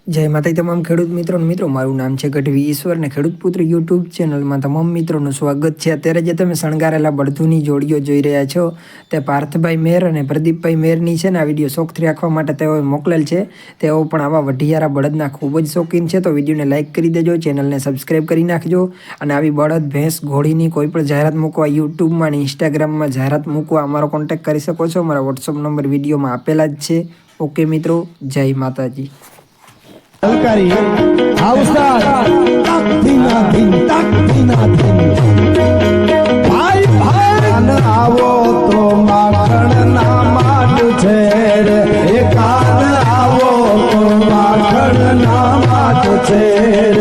જય માતાજી તમામ ખેડૂત મિત્રો મારું નામ છે ગઢવી ઈશ્વર ને ખેડૂત પુત્ર યુટ્યુબ ચેનલમાં તમામ મિત્રોનું સ્વાગત છે। અત્યારે જે તમે શણગારેલા બળદુની જોડીઓ જોઈ રહ્યા છો તે પાર્થભાઈ મેર અને પ્રદીપભાઈ મેરની છે ને આ વિડીયો શોખથી રાખવા માટે તેઓએ મોકલેલ છે। તેઓ પણ આવા વઢિયારા બળદના ખૂબ જ શોખીન છે, તો વિડીયોને લાઇક કરી દેજો, ચેનલને સબસ્ક્રાઈબ કરી નાખજો અને આવી બળદ ભેંસ ઘોડીની કોઈ પણ જાહેરાત મૂકવા યુટ્યુબમાં અને ઇન્સ્ટાગ્રામમાં જાહેરાત મૂકવા અમારો કોન્ટેક્ટ કરી શકો છો। મારા વોટ્સઅપ નંબર વિડીયોમાં આપેલા જ છે। ઓકે મિત્રો, જય માતાજી। Alkari, Austar, tak dina din, bhai bhai na aavo to makhan na maat chhed, ekaan aavo to makhan na maat chhed,